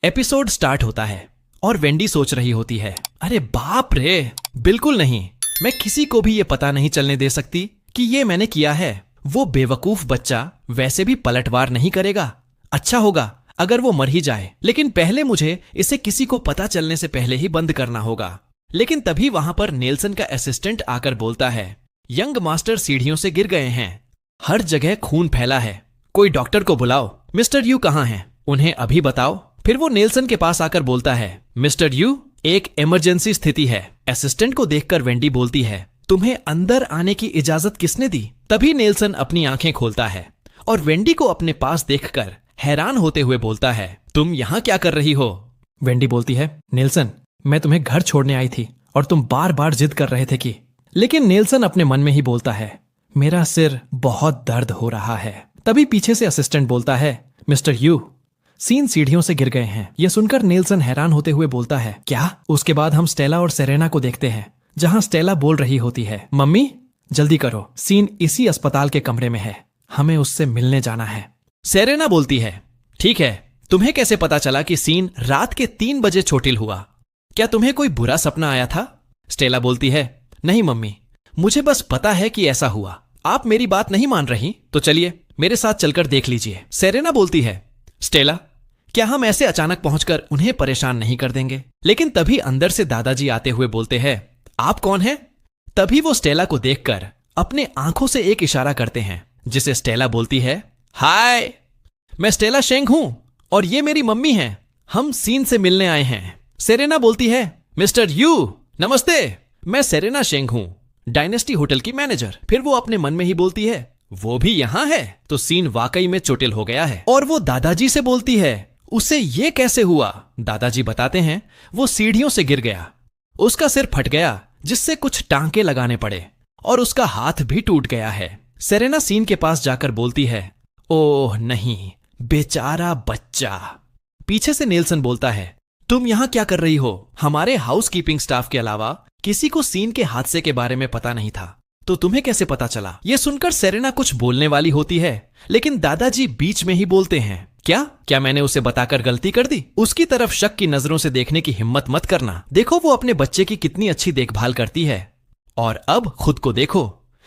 Episode start होता है और वेंडी सोच रही होती है, अरे बाप रे, बिल्कुल नहीं, मैं किसी को भी ये पता नहीं चलने दे सकती कि ये मैंने किया है। वो बेवकूफ बच्चा वैसे भी पलटवार नहीं करेगा। अच्छा होगा अगर वो मर ही जाए, लेकिन पहले मुझे इसे किसी को पता चलने से पहले ही बंद करना होगा। लेकिन तभी वहां पर नेल्सन का असिस्टेंट आकर बोलता है, यंग मास्टर सीढ़ियों से गिर गए हैं, हर जगह खून फैला है, कोई डॉक्टर को बुलाओ। मिस्टर यू कहाँ हैं? उन्हें अभी बताओ। फिर वो नेल्सन के पास आकर बोलता है, मिस्टर यू, एक इमरजेंसी स्थिति है। असिस्टेंट को देखकर वेंडी बोलती है, तुम्हें अंदर आने की इजाजत किसने दी? तभी नेल्सन अपनी आंखें खोलता है और वेंडी को अपने पास देखकर हैरान होते हुए बोलता है, तुम यहाँ क्या कर रही हो? वेंडी बोलती है, नेल्सन, मैं तुम्हें घर छोड़ने आई थी और तुम बार बार जिद कर रहे थे कि। लेकिन नेल्सन अपने मन में ही बोलता है, मेरा सिर बहुत दर्द हो रहा है। तभी पीछे से असिस्टेंट बोलता है, मिस्टर यू, सीन सीढ़ियों से गिर गए हैं। यह सुनकर नेल्सन हैरान होते हुए बोलता है, क्या? उसके बाद हम स्टेला और सेरेना को देखते हैं, जहां स्टेला बोल रही होती है, मम्मी जल्दी करो, सीन इसी अस्पताल के कमरे में है, हमें उससे मिलने जाना है। सेरेना बोलती है, ठीक है, तुम्हें कैसे पता चला कि सीन रात के 3 बजे चोटिल हुआ? क्या तुम्हें कोई बुरा सपना आया था? स्टेला बोलती है, नहीं मम्मी, मुझे बस पता है कि ऐसा हुआ। आप मेरी बात नहीं मान रही तो चलिए मेरे साथ चलकर देख लीजिए। सेरेना बोलती है, स्टेला, क्या हम ऐसे अचानक पहुंचकर उन्हें परेशान नहीं कर देंगे? लेकिन तभी अंदर से दादाजी आते हुए बोलते हैं, आप कौन हैं? तभी वो स्टेला को देखकर अपने आंखों से एक इशारा करते हैं, जिसे स्टेला बोलती है, हाय, मैं स्टेला शेंग हूं और ये मेरी मम्मी हैं, हम सीन से मिलने आए हैं। सेरेना बोलती है, मिस्टर यू, नमस्ते, मैं सेरेना शेंग हूं, डायनेस्टी होटल की मैनेजर। फिर वो अपने मन में ही बोलती है, वो भी यहां है तो सीन वाकई में चोटिल हो गया है। और वो दादाजी से बोलती है, उसे ये कैसे हुआ? दादाजी बताते हैं, वो सीढ़ियों से गिर गया, उसका सिर फट गया जिससे कुछ टांके लगाने पड़े और उसका हाथ भी टूट गया है। सेरेना सीन के पास जाकर बोलती है, ओह नहीं, बेचारा बच्चा। पीछे से नेल्सन बोलता है, तुम यहां क्या कर रही हो? हमारे हाउसकीपिंग स्टाफ के अलावा किसी को सीन के हादसे के बारे में पता नहीं था, तो तुम्हें कैसे पता चला? यह सुनकर सेरेना कुछ बोलने वाली होती है, लेकिन दादाजी बीच में ही बोलते हैं, क्या मैंने उसे बताकर गलती कर दी? उसकी तरफ शक की नजरों से देखने की हिम्मत मत करना। देखो वो अपने बच्चे की कितनी अच्छी देखभाल करती है, और अब खुद को देखो,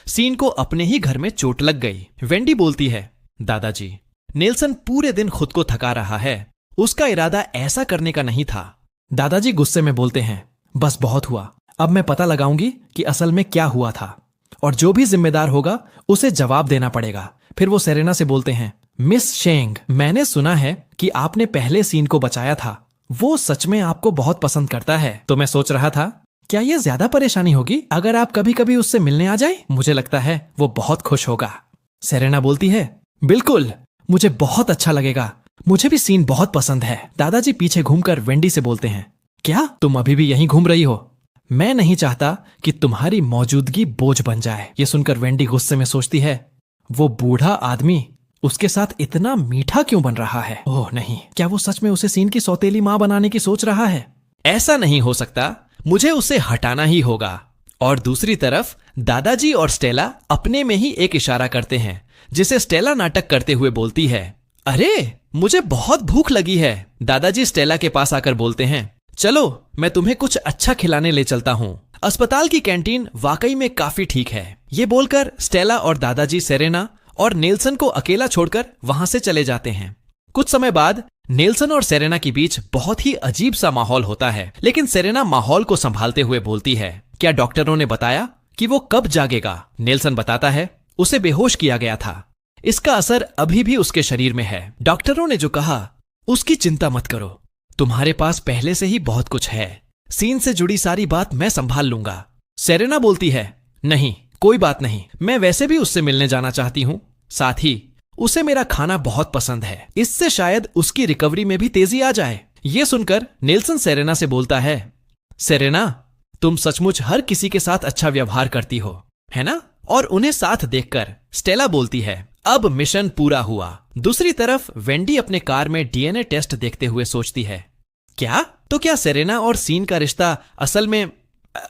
सीन को अपने ही घर में चोट लग गई। वेंडी बोलती है, दादाजी, नेल्सन पूरे दिन खुद को थका रहा है, उसका इरादा ऐसा करने का नहीं था। दादाजी गुस्से में बोलते हैं, बस बहुत हुआ, अब मैं पता लगाऊंगी कि असल में क्या हुआ था, और जो भी जिम्मेदार होगा उसे जवाब देना पड़ेगा। फिर वो सेरेना से बोलते हैं, मिस शेंग, मैंने सुना है कि आपने पहले सीन को बचाया था, वो सच में आपको बहुत पसंद करता है, तो मैं सोच रहा था, क्या ये ज्यादा परेशानी होगी अगर आप कभी कभी उससे मिलने आ जाए? मुझे लगता है वो बहुत खुश होगा। सेरेना बोलती है, बिल्कुल, मुझे बहुत अच्छा लगेगा, मुझे भी सीन बहुत पसंद है। दादाजी पीछे घूमकर वेंडी से बोलते हैं, क्या तुम अभी भी यहीं घूम रही हो? मैं नहीं चाहता कि तुम्हारी मौजूदगी बोझ बन जाए। ये सुनकर वेंडी गुस्से में सोचती है, वो बूढ़ा आदमी उसके साथ इतना मीठा क्यों बन रहा है? ओह नहीं, क्या वो सच में उसे सीन की सौतेली मां बनाने की सोच रहा है? ऐसा नहीं हो सकता, मुझे उसे हटाना ही होगा। और दूसरी तरफ दादाजी और स्टेला अपने में ही एक इशारा करते हैं, जिसे स्टेला नाटक करते हुए बोलती है, अरे मुझे बहुत भूख लगी है। दादाजी स्टेला के पास आकर बोलते हैं, चलो मैं तुम्हें कुछ अच्छा खिलाने ले चलता हूं। अस्पताल की कैंटीन वाकई में काफी ठीक है। ये बोलकर स्टेला और दादाजी सेरेना और नेल्सन को अकेला छोड़कर वहां से चले जाते हैं। कुछ समय बाद नेल्सन और सेरेना के बीच बहुत ही अजीब सा माहौल होता है, लेकिन सेरेना माहौल को संभालते हुए बोलती है, क्या डॉक्टरों ने बताया कि वो कब जागेगा? नेल्सन बताता है, उसे बेहोश किया गया था, इसका असर अभी भी उसके शरीर में है। डॉक्टरों ने जो कहा उसकी चिंता मत करो, तुम्हारे पास पहले से ही बहुत कुछ है, सीन से जुड़ी सारी बात मैं संभाल लूंगा। सेरेना बोलती है, नहीं कोई बात नहीं, मैं वैसे भी उससे मिलने जाना चाहती हूं, साथ ही उसे मेरा खाना बहुत पसंद है, इससे शायद उसकी रिकवरी में भी तेजी आ जाए। यह सुनकर नेल्सन सेरेना से बोलता है, सेरेना, तुम सचमुच हर किसी के साथ अच्छा व्यवहार करती हो, है ना? और उन्हें साथ देखकर स्टेला बोलती है, अब मिशन पूरा हुआ। दूसरी तरफ वेंडी अपने कार में डीएनए टेस्ट देखते हुए सोचती है, क्या सेरेना और सीन का रिश्ता असल में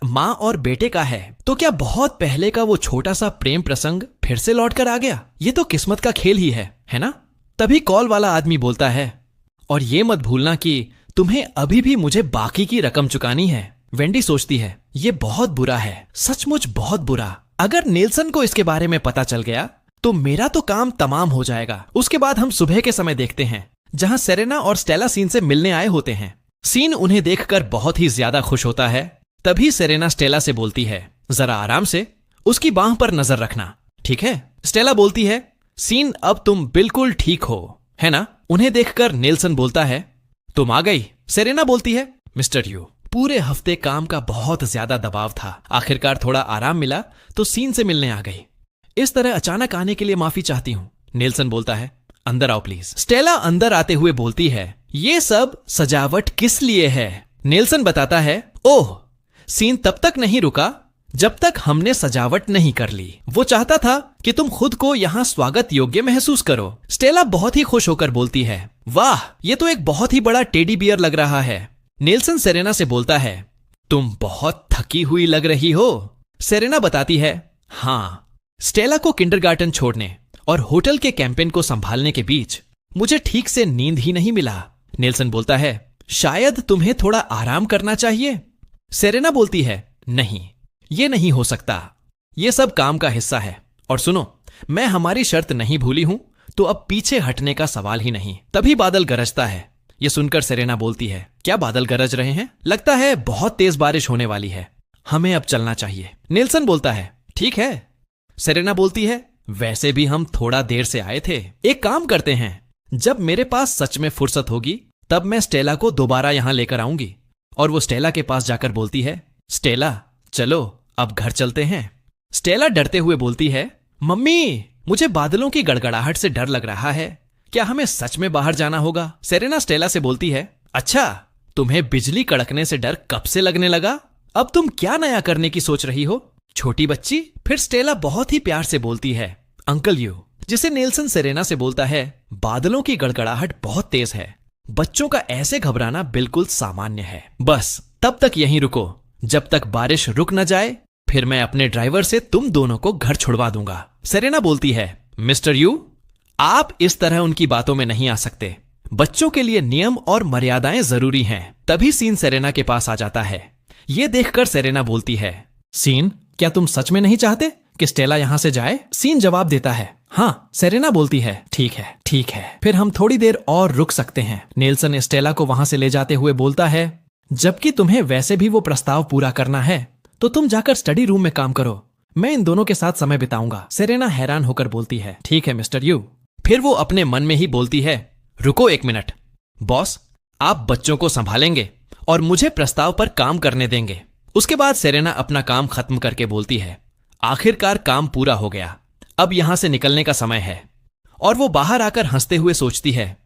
माँ और बेटे का है? तो क्या बहुत पहले का वो छोटा सा प्रेम प्रसंग फिर से लौट कर आ गया? ये तो किस्मत का खेल ही है ना? तभी कॉल वाला आदमी बोलता है, और ये मत भूलना कि तुम्हें अभी भी मुझे बाकी की रकम चुकानी है। वेंडी सोचती है, ये बहुत बुरा है, सचमुच बहुत बुरा। अगर नेल्सन को इसके बारे में पता चल गया तो मेरा तो काम तमाम हो जाएगा। उसके बाद हम सुबह के समय देखते हैं जहां सेरेना और स्टेला सीन से मिलने आए होते हैं। सीन उन्हें देखकर बहुत ही ज्यादा खुश होता है। तभी सेरेना स्टेला से बोलती है, जरा आराम से, उसकी बांह पर नजर रखना, ठीक है? स्टेला बोलती है, सीन अब तुम बिल्कुल ठीक हो, है ना? उन्हें देखकर नेल्सन बोलता है, तुम आ गई। सेरेना बोलती है, मिस्टर यू, पूरे हफ्ते काम का बहुत ज्यादा दबाव था, आखिरकार थोड़ा आराम मिला तो सीन से मिलने आ गई। इस तरह अचानक आने के लिए माफी चाहती हूं। नेल्सन बोलता है, अंदर आओ प्लीज। स्टेला अंदर आते हुए बोलती है, ये सब सजावट किस लिए है? नेल्सन बताता है, ओह, सीन तब तक नहीं रुका जब तक हमने सजावट नहीं कर ली। वो चाहता था कि तुम खुद को यहाँ स्वागत योग्य महसूस करो। स्टेला बहुत ही खुश होकर बोलती है, वाह, ये तो एक बहुत ही बड़ा टेडी बियर लग रहा है। नेल्सन सेरेना से बोलता है, तुम बहुत थकी हुई लग रही हो। सेरेना बताती है, हाँ, स्टेला को किंडरगार्टन छोड़ने और होटल के कैंपेन को संभालने के बीच मुझे ठीक से नींद ही नहीं मिला। नेल्सन बोलता है, शायद तुम्हें थोड़ा आराम करना चाहिए। सेरेना बोलती है, नहीं, ये नहीं हो सकता, ये सब काम का हिस्सा है। और सुनो, मैं हमारी शर्त नहीं भूली हूं, तो अब पीछे हटने का सवाल ही नहीं। तभी बादल गरजता है। ये सुनकर सेरेना बोलती है, क्या बादल गरज रहे हैं? लगता है बहुत तेज बारिश होने वाली है, हमें अब चलना चाहिए। नेल्सन बोलता है, ठीक है। सेरेना बोलती है, वैसे भी हम थोड़ा देर से आए थे, एक काम करते हैं, जब मेरे पास सच में फुर्सत होगी तब मैं स्टेला को दोबारा यहां लेकर आऊंगी। और वो स्टेला के पास जाकर बोलती है, स्टेला, चलो अब घर चलते हैं। स्टेला डरते हुए बोलती है, मम्मी, मुझे बादलों की गड़गड़ाहट से डर लग रहा है, क्या हमें सच में बाहर जाना होगा? सेरेना स्टेला से बोलती है, अच्छा, तुम्हें बिजली कड़कने से डर कब से लगने लगा? अब तुम क्या नया करने की सोच रही हो, छोटी बच्ची? फिर स्टेला बहुत ही प्यार से बोलती है, अंकल यू। जिसे नेल्सन सेरेना से बोलता है, बादलों की गड़गड़ाहट बहुत तेज है, बच्चों का ऐसे घबराना बिल्कुल सामान्य है। बस तब तक यहीं रुको जब तक बारिश रुक न जाए, फिर मैं अपने ड्राइवर से तुम दोनों को घर छुड़वा दूंगा। सेरेना बोलती है, मिस्टर यू, आप इस तरह उनकी बातों में नहीं आ सकते, बच्चों के लिए नियम और मर्यादाएं जरूरी हैं। तभी सीन सेरेना के पास आ जाता है। यह देखकर सेरेना बोलती है, सीन, क्या तुम सच में नहीं चाहते कि स्टेला यहां से जाए? सीन जवाब देता है, हाँ। सेरेना बोलती है, ठीक है, ठीक है, फिर हम थोड़ी देर और रुक सकते हैं। नेल्सन स्टेला को वहां से ले जाते हुए बोलता है, जबकि तुम्हें वैसे भी वो प्रस्ताव पूरा करना है तो तुम जाकर स्टडी रूम में काम करो, मैं इन दोनों के साथ समय बिताऊंगा। सेरेना हैरान होकर बोलती है, ठीक है मिस्टर यू। फिर वो अपने मन में ही बोलती है, रुको एक मिनट, बॉस, आप बच्चों को संभालेंगे और मुझे प्रस्ताव पर काम करने देंगे। उसके बाद सेरेना अपना काम खत्म करके बोलती है, आखिरकार काम पूरा हो गया, अब यहां से निकलने का समय है। और वो बाहर आकर हंसते हुए सोचती है,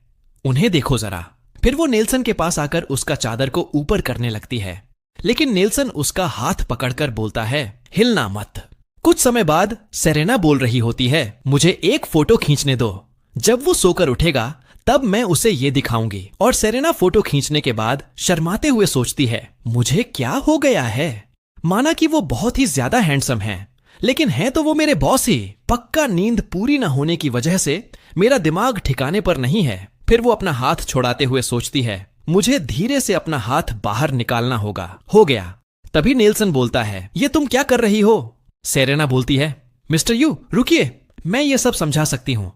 उन्हें देखो जरा। फिर वो नेल्सन के पास आकर उसका चादर को ऊपर करने लगती है, लेकिन नेल्सन उसका हाथ पकड़कर बोलता है, हिलना मत। कुछ समय बाद सेरेना बोल रही होती है, मुझे एक फोटो खींचने दो, जब वो सोकर उठेगा तब मैं उसे ये दिखाऊंगी। और सेरेना फोटो खींचने के बाद शर्माते हुए सोचती है, मुझे क्या हो गया है? माना कि वो बहुत ही ज्यादा हैंडसम हैं, लेकिन हैं तो वो मेरे बॉस ही। पक्का नींद पूरी न होने की वजह से मेरा दिमाग ठिकाने पर नहीं है। फिर वो अपना हाथ छोड़ाते हुए सोचती है, मुझे धीरे से अपना हाथ बाहर निकालना होगा। हो गया। तभी नेल्सन बोलता है, ये तुम क्या कर रही हो? सेरेना बोलती है, मिस्टर यू रुकिए, मैं ये सब समझा सकती हूं।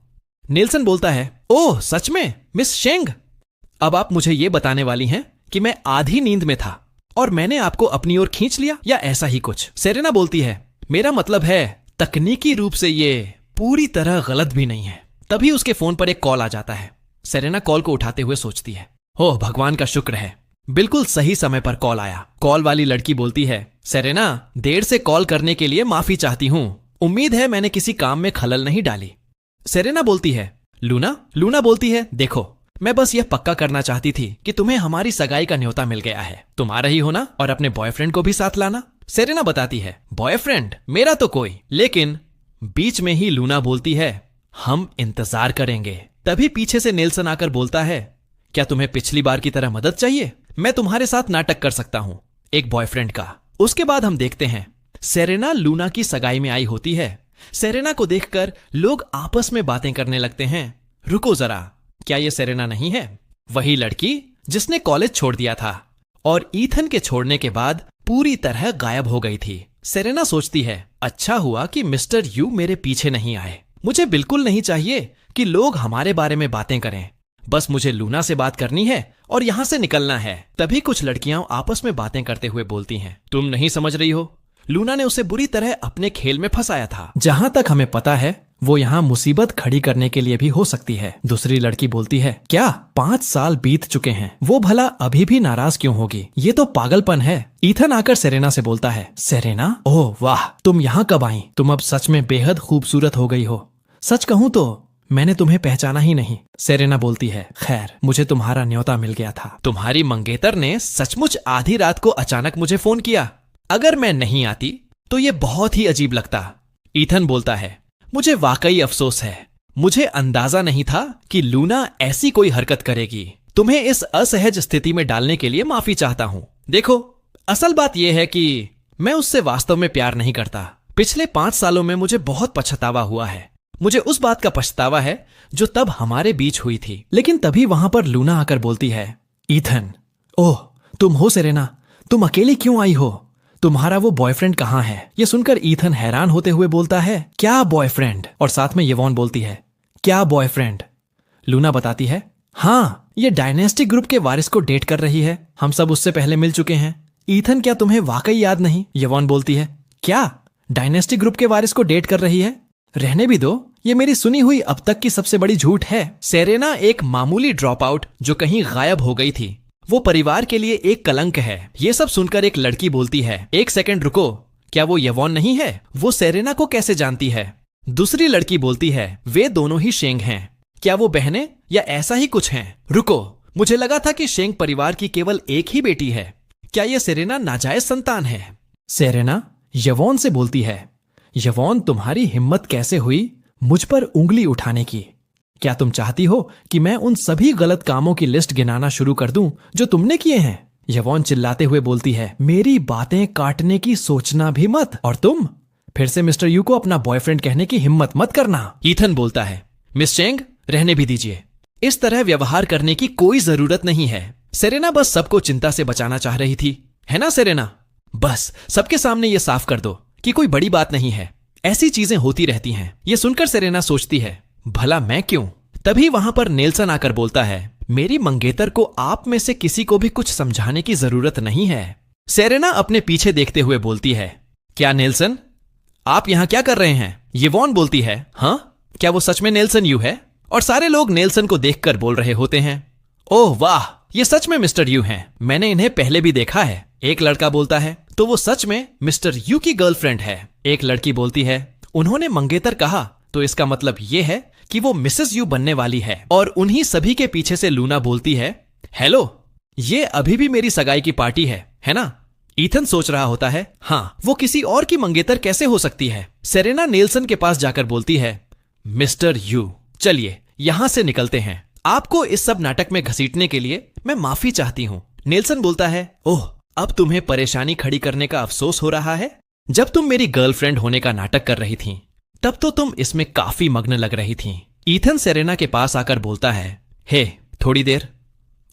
नेल्सन बोलता है, ओह सच में मिस शेंग, अब आप मुझे ये बताने वाली हैं कि मैं आधी नींद में था और मैंने आपको अपनी ओर खींच लिया, या ऐसा ही कुछ? सेरेना बोलती है, मेरा मतलब है तकनीकी रूप से ये पूरी तरह गलत भी नहीं है। तभी उसके फोन पर एक कॉल आ जाता है। सेरेना कॉल को उठाते हुए सोचती है, ओह भगवान का शुक्र है, बिल्कुल सही समय पर कॉल आया। कॉल वाली लड़की बोलती है, सेरेना, देर से कॉल करने के लिए माफी चाहती हूं, उम्मीद है मैंने किसी काम में खलल नहीं डाली। सेरेना बोलती है, लूना? लूना बोलती है, देखो, मैं बस यह पक्का करना चाहती थी कि तुम्हें हमारी सगाई का न्योता मिल गया है, तुम आ रही हो ना? और अपने बॉयफ्रेंड को भी साथ लाना। सेरेना बताती है, बॉयफ्रेंड? मेरा तो कोई। लेकिन बीच में ही लूना बोलती है, हम इंतजार करेंगे। तभी पीछे से नेल्सन आकर बोलता है, क्या तुम्हें पिछली बार की तरह मदद चाहिए? मैं तुम्हारे साथ नाटक कर सकता हूं, एक बॉयफ्रेंड का। उसके बाद हम देखते हैं सेरेना लूना की सगाई में आई होती है। सेरेना को देखकर लोग आपस में बातें करने लगते हैं। रुको जरा, क्या ये सेरेना नहीं है? वही लड़की जिसने कॉलेज छोड़ दिया था और ईथन के छोड़ने के बाद पूरी तरह गायब हो गई थी। सेरेना सोचती है, अच्छा हुआ कि मिस्टर यू मेरे पीछे नहीं आए। मुझे बिल्कुल नहीं चाहिए कि लोग हमारे बारे में बातें करें। बस मुझे लूना से बात करनी है और यहाँ से निकलना है। तभी कुछ लड़कियां आपस में बातें करते हुए बोलती हैं, तुम नहीं समझ रही हो, लूना ने उसे बुरी तरह अपने खेल में फंसाया था। जहां तक हमें पता है वो यहाँ मुसीबत खड़ी करने के लिए भी हो सकती है। दूसरी लड़की बोलती है, क्या 5 साल बीत चुके हैं, वो भला अभी भी नाराज क्यों होगी? ये तो पागलपन है। ईथन आकर सेरेना से बोलता है, सेरेना, ओह वाह, तुम यहाँ कब आई? तुम अब सच में बेहद खूबसूरत हो गई हो। सच कहूँ तो मैंने तुम्हें पहचाना ही नहीं। सेरेना बोलती है, खैर मुझे तुम्हारा न्योता मिल गया था। तुम्हारी मंगेतर ने सचमुच आधी रात को अचानक मुझे फोन किया। अगर मैं नहीं आती तो ये बहुत ही अजीब लगता। ईथन बोलता है, मुझे वाकई अफसोस है। मुझे अंदाजा नहीं था कि लूना ऐसी कोई हरकत करेगी। तुम्हें इस असहज स्थिति में डालने के लिए माफी चाहता हूं। देखो, असल बात यह है कि मैं उससे वास्तव में प्यार नहीं करता। पिछले 5 सालों में मुझे बहुत पछतावा हुआ है। मुझे उस बात का पछतावा है जो तब हमारे बीच हुई थी। लेकिन तभी वहां पर लूना आकर बोलती है, ईथन, ओह तुम हो सेरेना, तुम अकेली क्यों आई हो? तुम्हारा वो बॉयफ्रेंड कहाँ है? ये सुनकर ईथन हैरान होते हुए बोलता है, क्या बॉयफ्रेंड? और साथ में यवॉन बोलती है, क्या बॉयफ्रेंड? लूना बताती है, हाँ, ये डायनेस्टिक ग्रुप के वारिस को डेट कर रही है। हम सब उससे पहले मिल चुके हैं। ईथन, क्या तुम्हें वाकई याद नहीं? यवॉन बोलती है, क्या डायनेस्टिक ग्रुप के वारिस को डेट कर रही है? रहने भी दो, ये मेरी सुनी हुई अब तक की सबसे बड़ी झूठ है। सेरेना एक मामूली ड्रॉप आउट जो कहीं गायब हो गई थी, वो परिवार के लिए एक कलंक है। ये सब सुनकर एक लड़की बोलती है, एक सेकंड रुको, क्या वो यवॉन नहीं है? वो सेरेना को कैसे जानती है? दूसरी लड़की बोलती है, वे दोनों ही शेंग हैं। क्या वो बहनें या ऐसा ही कुछ हैं? रुको, मुझे लगा था कि शेंग परिवार की केवल एक ही बेटी है। क्या ये सेरेना नाजायज संतान है? सेरेना यवॉन से बोलती है, यवॉन, तुम्हारी हिम्मत कैसे हुई मुझ पर उंगली उठाने की? क्या तुम चाहती हो कि मैं उन सभी गलत कामों की लिस्ट गिनाना शुरू कर दूं जो तुमने किए हैं? यवॉन चिल्लाते हुए बोलती है, मेरी बातें काटने की सोचना भी मत, और तुम फिर से मिस्टर यू को अपना बॉयफ्रेंड कहने की हिम्मत मत करना। ईथन बोलता है, मिस चेंग, रहने भी दीजिए। इस तरह व्यवहार करने की कोई जरूरत नहीं है। सेरेना बस सबको चिंता से बचाना चाह रही थी, है ना सेरेना? बस सबके सामने ये साफ कर दो कि कोई बड़ी बात नहीं है। ऐसी चीजें होती रहती हैं। ये सुनकर सेरेना सोचती है, भला मैं क्यों? तभी वहां पर नेल्सन आकर बोलता है, मेरी मंगेतर को आप में से किसी को भी कुछ समझाने की जरूरत नहीं है। सेरेना अपने पीछे देखते हुए बोलती है, क्या नेल्सन, आप यहां क्या कर रहे हैं? यवॉन बोलती है, हाँ, क्या वो सच में नेल्सन यू है? और सारे लोग नेल्सन को देखकर बोल रहे होते हैं, ओह वाह, ये सच में मिस्टर यू हैं। मैंने इन्हें पहले भी देखा है। एक लड़का बोलता है, तो वो सच में मिस्टर यू की गर्लफ्रेंड है। एक लड़की बोलती है, उन्होंने मंगेतर कहा तो इसका मतलब ये है कि वो मिसेस यू बनने वाली है। और उन्हीं सभी के पीछे से लूना बोलती है, हेलो, ये अभी भी मेरी सगाई की पार्टी है ना? ईथन सोच रहा होता है, हाँ, वो किसी और की मंगेतर कैसे हो सकती है? सेरेना नेल्सन के पास जाकर बोलती है, मिस्टर यू, चलिए यहां से निकलते हैं। आपको इस सब नाटक में घसीटने के लिए मैं माफी चाहती हूं। नेल्सन बोलता है, ओह, अब तुम्हें परेशानी खड़ी करने का अफसोस हो रहा है? जब तुम मेरी गर्लफ्रेंड होने का नाटक कर रही थी तब तो तुम इसमें काफी मग्न लग रही थी। ईथन सेरेना के पास आकर बोलता है, हे, थोड़ी देर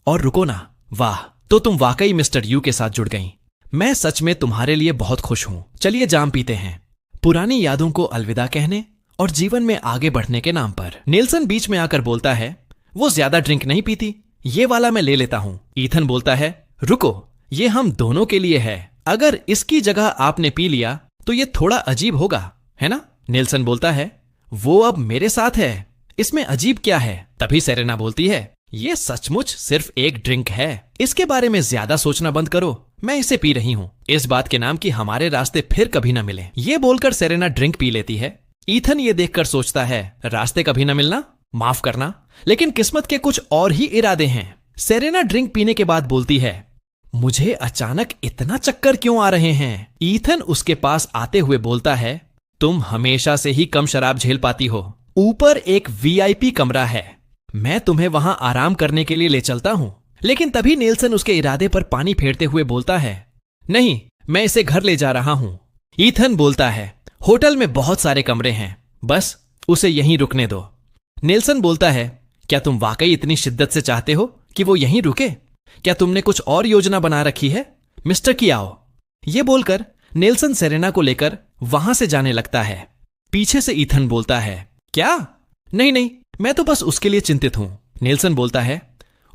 और रुको ना। वाह, तो तुम वाकई मिस्टर यू के साथ जुड़ गई। मैं सच में तुम्हारे लिए बहुत खुश हूं। चलिए जाम पीते हैं, पुरानी यादों को अलविदा कहने और जीवन में आगे बढ़ने के नाम पर। नेल्सन बीच में आकर बोलता है, वो ज्यादा ड्रिंक नहीं पीती, ये वाला मैं ले लेता हूं। ईथन बोलता है, रुको, ये हम दोनों के लिए है। अगर इसकी जगह आपने पी लिया तो ये थोड़ा अजीब होगा, है ना? नेल्सन बोलता है, वो अब मेरे साथ है, इसमें अजीब क्या है? तभी सेरेना बोलती है, ये सचमुच सिर्फ एक ड्रिंक है, इसके बारे में ज्यादा सोचना बंद करो। मैं इसे पी रही हूं, इस बात के नाम कि हमारे रास्ते फिर कभी न मिले। ये बोलकर सेरेना ड्रिंक पी लेती है। ईथन ये देखकर सोचता है, रास्ते कभी न मिलना, माफ करना, लेकिन किस्मत के कुछ और ही इरादे हैं। सेरेना ड्रिंक पीने के बाद बोलती है, मुझे अचानक इतना चक्कर क्यों आ रहे हैं? ईथन उसके पास आते हुए बोलता है, तुम हमेशा से ही कम शराब झेल पाती हो। ऊपर एक वीआईपी कमरा है, मैं तुम्हें वहां आराम करने के लिए ले चलता हूं। लेकिन तभी नेल्सन उसके इरादे पर पानी फेरते हुए बोलता है, नहीं, मैं इसे घर ले जा रहा हूं। ईथन बोलता है, होटल में बहुत सारे कमरे हैं, बस उसे यहीं रुकने दो। नेल्सन बोलता है, क्या तुम वाकई इतनी शिद्दत से चाहते हो कि वो यहीं रुके? क्या तुमने कुछ और योजना बना रखी है मिस्टर कियाओ? ये बोलकर नेल्सन सेरेना को लेकर वहां से जाने लगता है। पीछे से ईथन बोलता है, क्या? नहीं नहीं, मैं तो बस उसके लिए चिंतित हूं। नेल्सन बोलता है,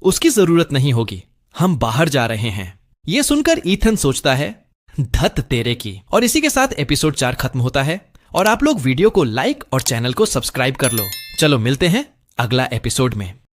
उसकी जरूरत नहीं होगी, हम बाहर जा रहे हैं। यह सुनकर ईथन सोचता है, धत तेरे की। और इसी के साथ एपिसोड 4 खत्म होता है और आप लोग वीडियो को लाइक और चैनल को सब्सक्राइब कर लो। चलो मिलते हैं अगला एपिसोड में।